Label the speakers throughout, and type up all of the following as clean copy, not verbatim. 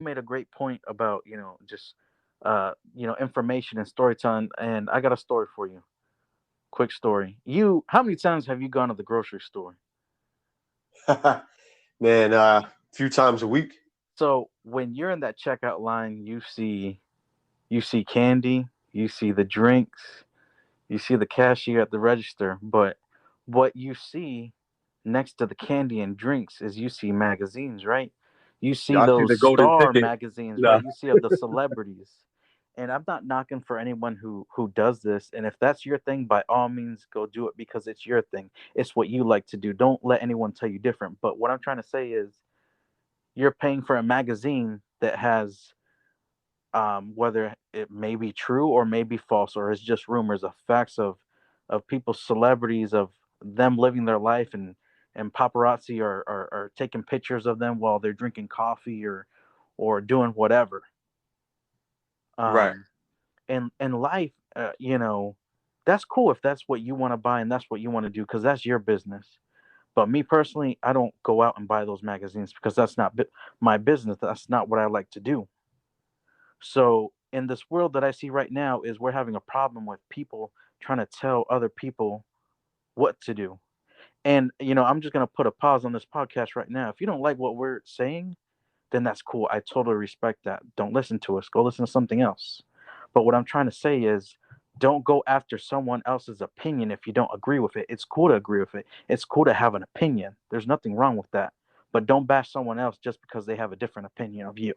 Speaker 1: made a great point about just information and storytelling, and I got a story for you. Quick story. How many times have you gone to the grocery store?
Speaker 2: Man, a few times a week.
Speaker 1: So when you're in that checkout line, you see candy, you see the drinks, you see the cashier at the register, but what you see next to the candy and drinks is you see magazines, right? You see
Speaker 2: Yeah, I see
Speaker 1: those
Speaker 2: the golden
Speaker 1: star
Speaker 2: ticket.
Speaker 1: magazines,
Speaker 2: Yeah.
Speaker 1: right? You see of the celebrities. And I'm not knocking for anyone who does this. And if that's your thing, by all means go do it because it's your thing. It's what you like to do. Don't let anyone tell you different. But what I'm trying to say is you're paying for a magazine that has whether it may be true or may be false or it's just rumors of facts of people's celebrities of them living their life and paparazzi are taking pictures of them while they're drinking coffee or doing whatever
Speaker 2: Right.
Speaker 1: um in life that's cool if that's what you want to buy and that's what you want to do because that's your business. But me personally, I don't go out and buy those magazines because that's not my business. That's not what I like to do. So in this world that I see right now is we're having a problem with people trying to tell other people what to do. And I'm just gonna put a pause on this podcast right now. If you don't like what we're saying, then that's cool. I totally respect that. Don't listen to us. Go listen to something else. But what I'm trying to say is don't go after someone else's opinion if you don't agree with it. It's cool to agree with it. It's cool to have an opinion. There's nothing wrong with that. But don't bash someone else just because they have a different opinion of you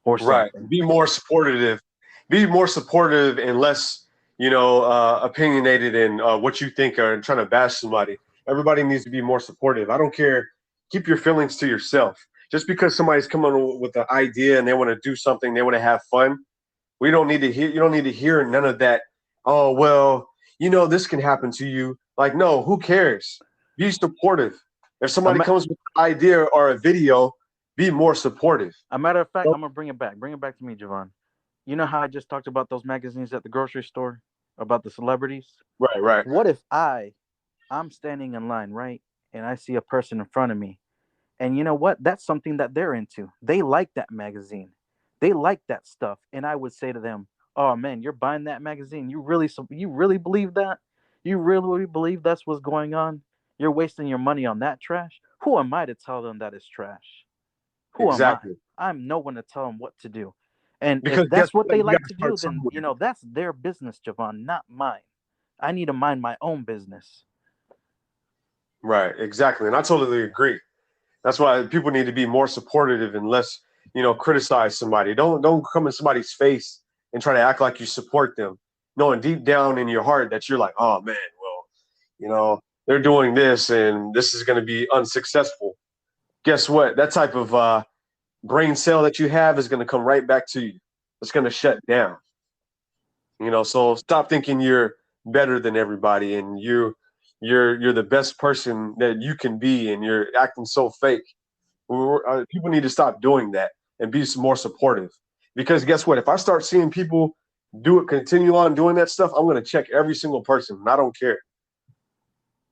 Speaker 1: or
Speaker 2: Right.
Speaker 1: something.
Speaker 2: Be more supportive. Be more supportive and less, opinionated in what you think or trying to bash somebody. Everybody needs to be more supportive. I don't care. Keep your feelings to yourself. Just because somebody's coming with an idea and they want to do something, they want to have fun. We don't need to hear. You don't need to hear none of that. Oh well, this can happen to you. Like no, who cares? Be supportive. If
Speaker 1: A,
Speaker 2: somebody
Speaker 1: ma-
Speaker 2: comes with an idea or a video, be more supportive.
Speaker 1: a matter of fact, I'm gonna bring it back. Bring it back to me, Javon. You know how I just talked about those magazines at the grocery store about the celebrities?
Speaker 2: Right, right.
Speaker 1: What if I'm standing in line, right? And I see a person in front of me. And you know what? That's something that they're into. They like that magazine. They like that stuff. And I would say to them, "Oh man, you're buying that magazine. You really believe that? You really believe that's what's going on? You're wasting your money on that trash? Who am I to tell them that it's trash? Who am I?
Speaker 2: Exactly.
Speaker 1: I'm no one to tell them what to do. And if
Speaker 2: Because guess
Speaker 1: that's what
Speaker 2: what?
Speaker 1: they
Speaker 2: You got
Speaker 1: like
Speaker 2: to
Speaker 1: to
Speaker 2: start
Speaker 1: do, then
Speaker 2: somewhere.
Speaker 1: that's their business, Javon, not mine. I need to mind my own business.
Speaker 2: Right, exactly. And I totally agree. That's why people need to be more supportive and less, criticize somebody. Don't come in somebody's face and try to act like you support them, knowing deep down in your heart that you're like, oh man, well, they're doing this and this is going to be unsuccessful. Guess what? That type of brain cell that you have is going to come right back to you. It's going to shut down. So stop thinking you're better than everybody and you're the best person that you can be and you're acting so fake. People need to stop doing that and be more supportive. Because guess what? If I start seeing people continue on doing that stuff, I'm going to check every single person. And I don't care.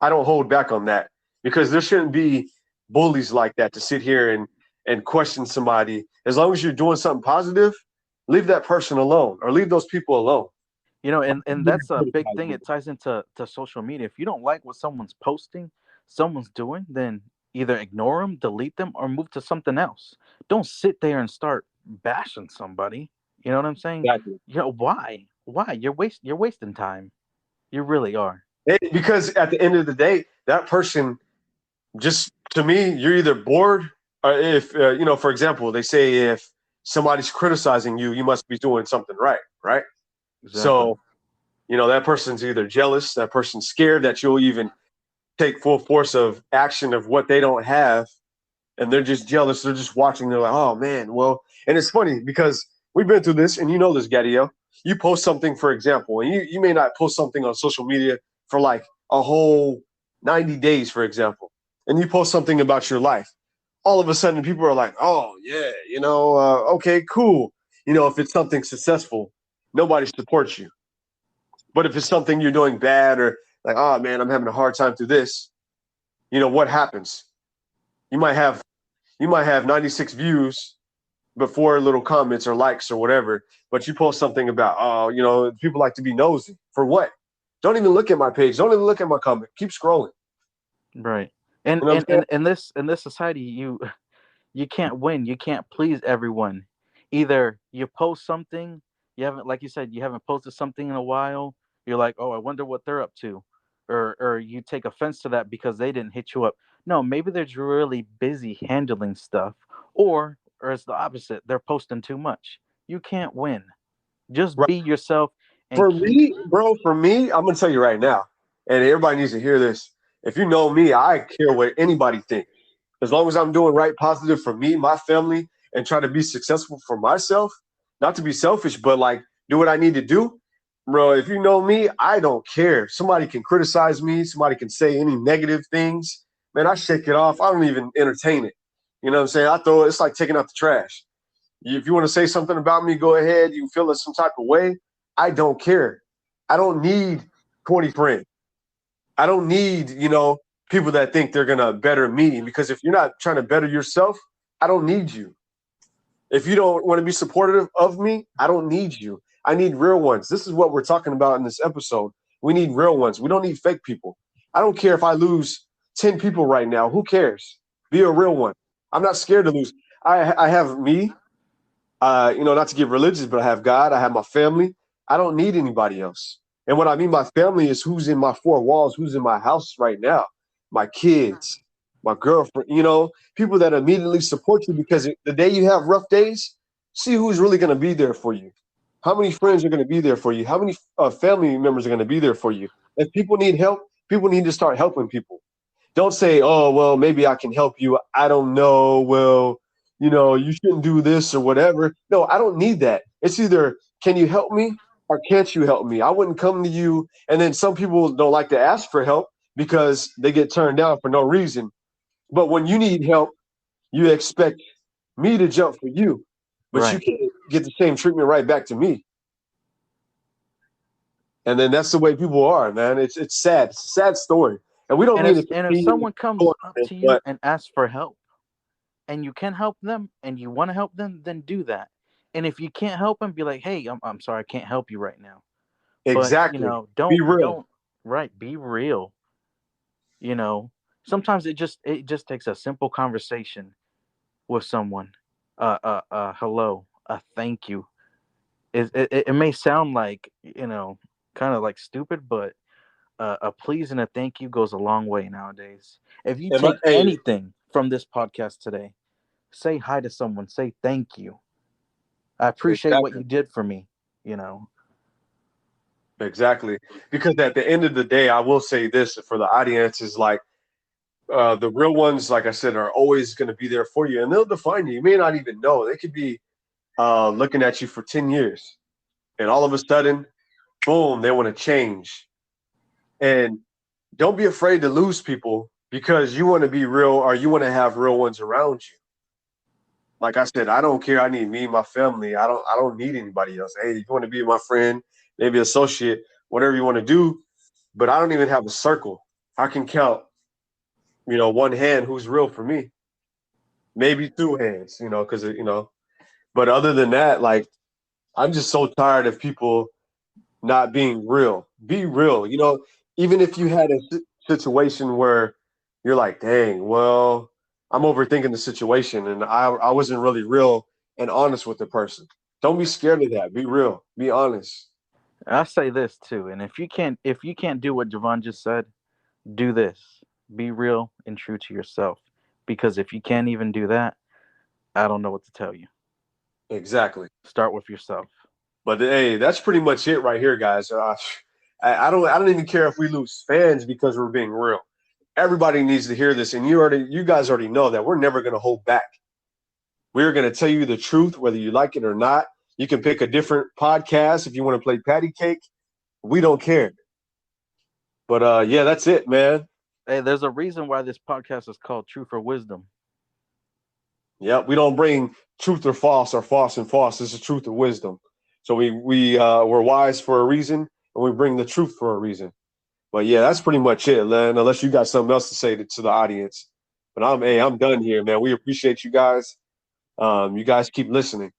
Speaker 2: I don't hold back on that because there shouldn't be bullies like that to sit here and question somebody. As long as you're doing something positive, leave that person alone or leave those people alone.
Speaker 1: And that's a big thing. It ties into social media. If you don't like what someone's posting, someone's doing, then either ignore them, delete them, or move to something else. Don't sit there and start bashing somebody. You know what I'm saying?
Speaker 2: Exactly.
Speaker 1: Why you're wasting time. You really are.
Speaker 2: Because at the end of the day, that person just to me, you're either bored or if for example, they say if somebody's criticizing you, you must be doing something right, right?
Speaker 1: Exactly.
Speaker 2: So that person's either jealous, that person's scared that you'll even take full force of action of what they don't have, and they're just jealous. They're just watching. They're like, oh man, well, and it's funny because we've been through this, and you know this, Gadiel. You post something, for example, and you may not post something on social media for like a whole 90 days, for example, and you post something about your life. All of a sudden, people are like, oh yeah, okay, cool. If it's something successful, nobody supports you. But if it's something you're doing bad or like, oh man, I'm having a hard time through this, what happens? You might have 96 views, before little comments or likes or whatever, but you post something about, oh, people like to be nosy. For what? Don't even look at my page. Don't even look at my comment. Keep scrolling.
Speaker 1: Right. And
Speaker 2: You know what I'm
Speaker 1: and
Speaker 2: saying?
Speaker 1: and in this society, you can't win. You can't please everyone. Either you post something, you haven't, like you said, you haven't posted something in a while. You're like, oh, I wonder what they're up to, or you take offense to that because they didn't hit you up. No, maybe they're just really busy handling stuff, or it's the opposite. They're posting too much. You can't win. Just
Speaker 2: Right.
Speaker 1: be yourself and
Speaker 2: For
Speaker 1: keep.
Speaker 2: me, bro, for me, I'm gonna tell you right now, and everybody needs to hear this. If you know me, I care what anybody thinks. As long as I'm doing right, positive for me, my family, and try to be successful for myself, not to be selfish, but like do what I need to do, bro. If you know me, I don't care. Somebody can criticize me, somebody can say any negative things. Man, I shake it off. I don't even entertain it. You know what I'm saying? I throw it, it's like taking out the trash. If you want to say something about me, go ahead. You feel it some type of way. I don't care. I don't need 20 friends. I don't need, people that think they're going to better me because if you're not trying to better yourself, I don't need you. If you don't want to be supportive of me, I don't need you. I need real ones. This is what we're talking about in this episode. We need real ones. We don't need fake people. I don't care if I lose 10 people right now. Who cares? Be a real one. I'm not scared to lose. I have me, not to get religious, but I have God, I have my family. I don't need anybody else. And what I mean by family is who's in my four walls, who's in my house right now, my kids, my girlfriend, people that immediately support you because the day you have rough days, see who's really going to be there for you. How many friends are going to be there for you? How many family members are going to be there for you? If people need help, people need to start helping people. Don't say, oh, well, maybe I can help you. I don't know. Well, you shouldn't do this or whatever. No, I don't need that. It's either can you help me or can't you help me? I wouldn't come to you. And then some people don't like to ask for help because they get turned down for no reason. But when you need help, you expect me to jump for you, but you
Speaker 1: Right.
Speaker 2: can't get the same treatment right back to me. And then that's the way people are, man. It's sad. It's a sad story. And we don't
Speaker 1: And
Speaker 2: mean
Speaker 1: if
Speaker 2: to
Speaker 1: and if
Speaker 2: continue
Speaker 1: someone comes
Speaker 2: on
Speaker 1: up
Speaker 2: this,
Speaker 1: to you
Speaker 2: but
Speaker 1: and asks for help, and you can help them and you want to help them, then do that. And if you can't help them, be like, hey, I'm sorry, I can't help you right now. But
Speaker 2: exactly. Be
Speaker 1: don't
Speaker 2: real.
Speaker 1: right, be real. You know, sometimes it just takes a simple conversation with someone. Hello, a thank you. It may sound like, kind of like stupid, but a please and a thank you goes a long way nowadays. If you take
Speaker 2: Hey,
Speaker 1: anything from this podcast today, say hi to someone, say thank you. I appreciate what
Speaker 2: exactly.
Speaker 1: you did for me, you know.
Speaker 2: Exactly. Because at the end of the day, I will say this for the audience is like the real ones, like I said, are always going to be there for you and they'll define you. You may not even know. They could be looking at you for 10 years and all of a sudden, boom, they want to change. And don't be afraid to lose people because you want to be real or you want to have real ones around you. Like I said, I don't care. I need me and my family. I don't need anybody else. Hey, you want to be my friend, maybe associate, whatever you want to do, but I don't even have a circle. I can count, one hand who's real for me. Maybe two hands, because but other than that, like I'm just so tired of people not being real. Be real. Even if you had a situation where you're like, dang, well, I'm overthinking the situation and I wasn't really real and honest with the person. Don't be scared of that. Be real. Be honest.
Speaker 1: I say this too, and if you can't do what Javon just said, do this. Be real and true to yourself. Because if you can't even do that, I don't know what to tell you.
Speaker 2: Exactly.
Speaker 1: Start with yourself.
Speaker 2: But hey, that's pretty much it right here, guys. I don't even care if we lose fans because we're being real. Everybody needs to hear this, and you guys already know that we're never going to hold back. We're going to tell you the truth, whether you like it or not. You can pick a different podcast if you want to play patty cake. We don't care. But yeah, that's it, man.
Speaker 1: Hey, there's a reason why this podcast is called Truth or Wisdom.
Speaker 2: Yeah, we don't bring truth or false and false. This is truth or wisdom. So we're wise for a reason, and we bring the truth for a reason. But yeah, that's pretty much it, man. Unless you got something else to say to the audience. But I'm done here, man. We appreciate you guys. You guys keep listening.